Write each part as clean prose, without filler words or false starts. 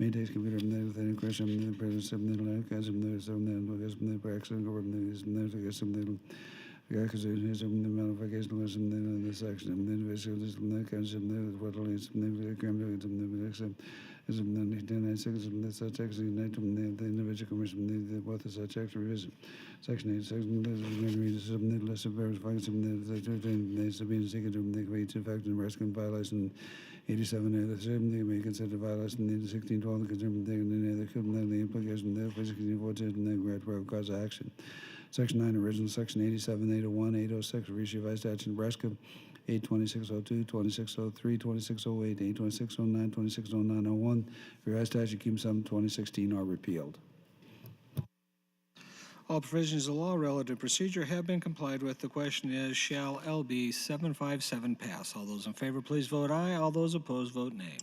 Maydays computer within question the present submittal as of the submittal accident government is the submittal. Is the modification was in the section and then visuals the kinds of the what is the camera is the six of the such action the individual commission the what is such action revision. Section 8 section is submitted less of various functions of the being secret of the way to fact and Nebraska violation 87 of the same they may consider violation in 1612 the consumer thing and the equivalent the implication the physically voted and the great road cause of action. Section 9, original section 87, 801, 806, revised statute Nebraska 82602, 2603, 2608, 82609, 260901, revised statute Kim 7, 2016 are repealed. All provisions of law relative procedure have been complied with. The question is, shall LB 757 pass? All those in favor, please vote aye. All those opposed, vote nay.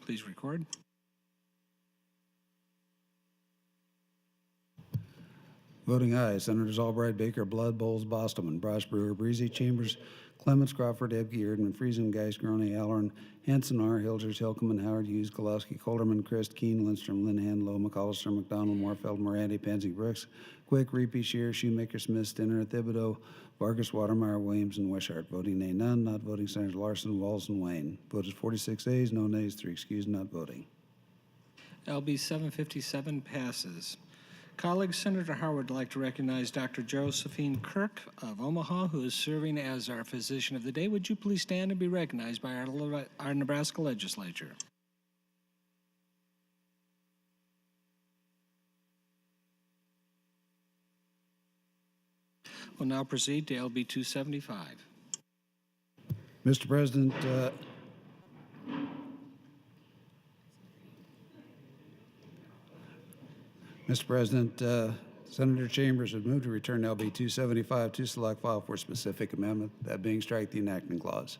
Please record. Voting aye, Senators Albright, Baker, Blood, Bowles, Bostman, Brosh, Brewer, Breezy, Chambers, Clements, Crawford, Ebke, Erdman, Friesen, Geis, Grone, Allern, Hanson, R., Hilgers, Hilkeman, Howard, Hughes, Kolowski, Kolderman, Christ, Keene, Lindstrom, Linehan, Lowe, McAllister, McDonald, Moorfeld, Morandi, Pansy, Brooks, Quick, Reapy, Shear, Shoemaker, Smith, Stinner, Thibodeau, Vargas, Watermeyer, Williams, and Wishart. Voting nay, none. Not voting, Senators Larson, Walls, and Wayne. Voted 46 ayes, no nays, 3 excused, not voting. LB 757 passes. Colleagues, Senator Howard would like to recognize Dr. Josephine Kirk of Omaha, who is serving as our physician of the day. Would you please stand and be recognized by our Nebraska legislature? We'll now proceed to LB 275. Mr. President, Senator Chambers would move to return LB 275 to select file for specific amendment, that being strike the enactment clause.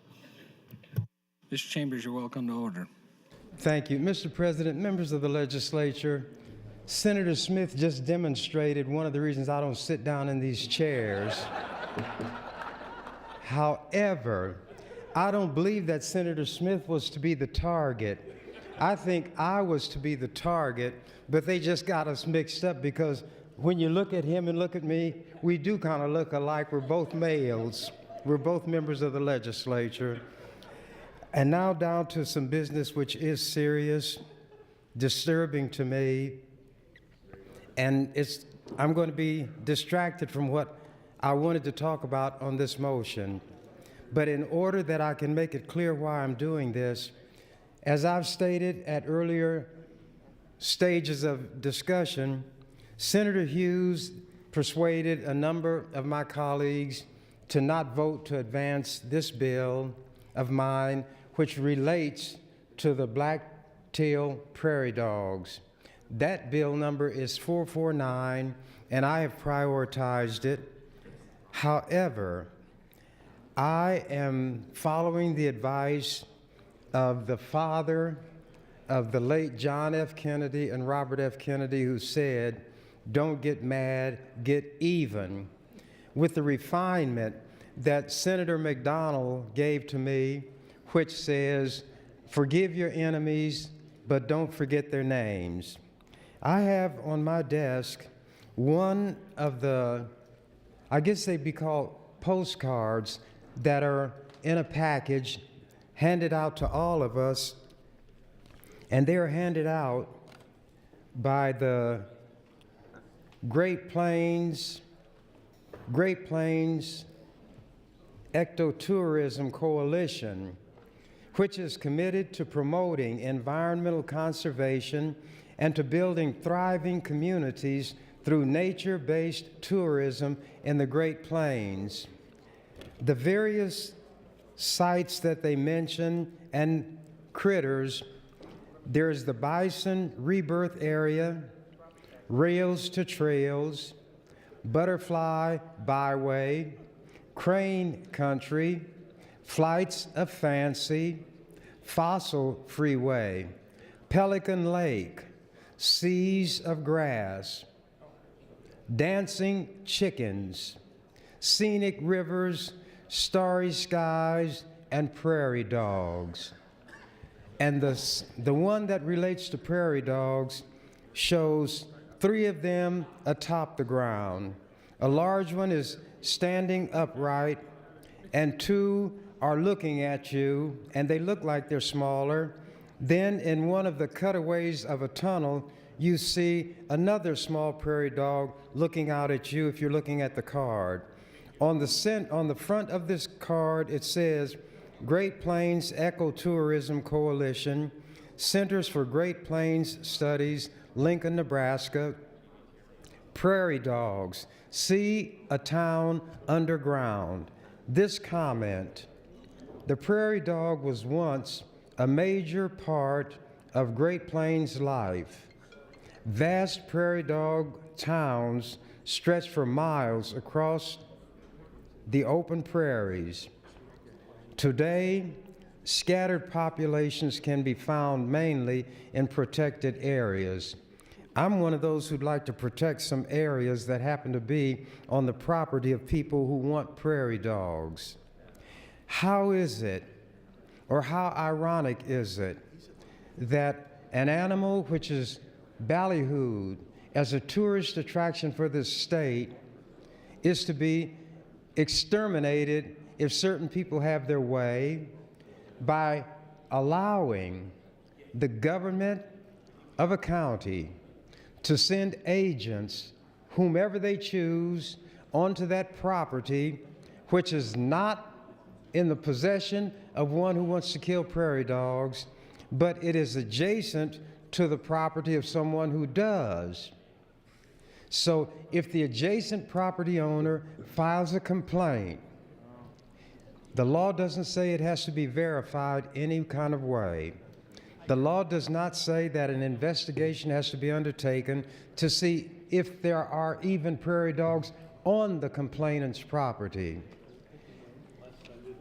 Mr. Chambers, you're welcome to order. Thank you. Mr. President, members of the legislature, Senator Smith just demonstrated one of the reasons I don't sit down in these chairs. However, I don't believe that Senator Smith was to be the target. I think I was to be the target, but they just got us mixed up because when you look at him and look at me, we do kind of look alike. We're both males. We're both members of the legislature. And now down to some business which is serious, disturbing to me, and I'm going to be distracted from what I wanted to talk about on this motion. But in order that I can make it clear why I'm doing this, as I've stated at earlier stages of discussion, Senator Hughes persuaded a number of my colleagues to not vote to advance this bill of mine, which relates to the black-tailed prairie dogs. That bill number is 449, and I have prioritized it. However, I am following the advice of the father of the late John F. Kennedy and Robert F. Kennedy, who said, "Don't get mad, get even," with the refinement that Senator McDonald gave to me, which says, "Forgive your enemies, but don't forget their names." I have on my desk one of the, I guess they'd be called postcards, that are in a package handed out to all of us, and they are handed out by the Great Plains Ectotourism Coalition, which is committed to promoting environmental conservation and to building thriving communities through nature-based tourism in the Great Plains. The various sites that they mention and critters, there's the Bison Rebirth Area, Rails to Trails, Butterfly Byway, Crane Country, Flights of Fancy, Fossil Freeway, Pelican Lake, seas of grass, dancing chickens, scenic rivers, starry skies, and prairie dogs. And the one that relates to prairie dogs shows 3 of them atop the ground. A large one is standing upright, and 2 are looking at you, and they look like they're smaller. Then in one of the cutaways of a tunnel, you see another small prairie dog looking out at you if you're looking at the card. On the front of this card, it says, Great Plains Ecotourism Coalition, Centers for Great Plains Studies, Lincoln, Nebraska. Prairie dogs, see a town underground. This comment, the prairie dog was once a major part of Great Plains life. Vast prairie dog towns stretch for miles across the open prairies. Today, scattered populations can be found mainly in protected areas. I'm one of those who'd like to protect some areas that happen to be on the property of people who want prairie dogs. How is it, or how ironic is it, that an animal which is ballyhooed as a tourist attraction for this state is to be exterminated if certain people have their way by allowing the government of a county to send agents, whomever they choose, onto that property, which is not in the possession of one who wants to kill prairie dogs, but it is adjacent to the property of someone who does. So if the adjacent property owner files a complaint, the law doesn't say it has to be verified any kind of way. The law does not say that an investigation has to be undertaken to see if there are even prairie dogs on the complainant's property.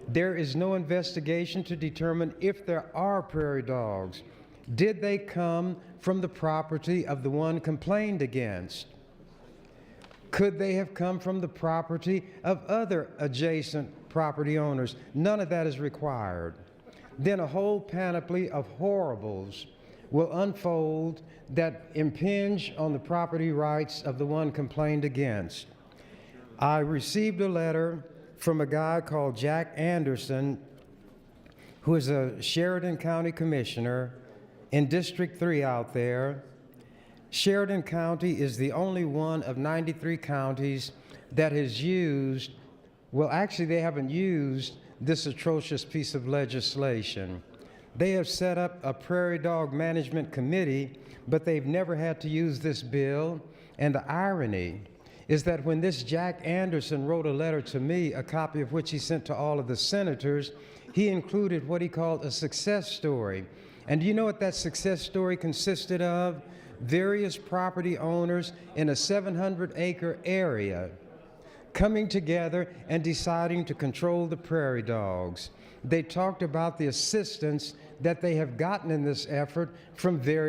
There is no investigation to determine if there are prairie dogs. Did they come from the property of the one complained against? Could they have come from the property of other adjacent property owners? None of that is required. Then a whole panoply of horribles will unfold that impinge on the property rights of the one complained against. I received a letter from a guy called Jack Anderson, who is a Sheridan County Commissioner in District 3 out there. Sheridan County is the only one of 93 counties that has used, well, actually they haven't used this atrocious piece of legislation. They have set up a prairie dog management committee, but they've never had to use this bill. And the irony is that when this Jack Anderson wrote a letter to me, a copy of which he sent to all of the senators, he included what he called a success story. And do you know what that success story consisted of? Various property owners in a 700-acre area coming together and deciding to control the prairie dogs. They talked about the assistance that they have gotten in this effort from various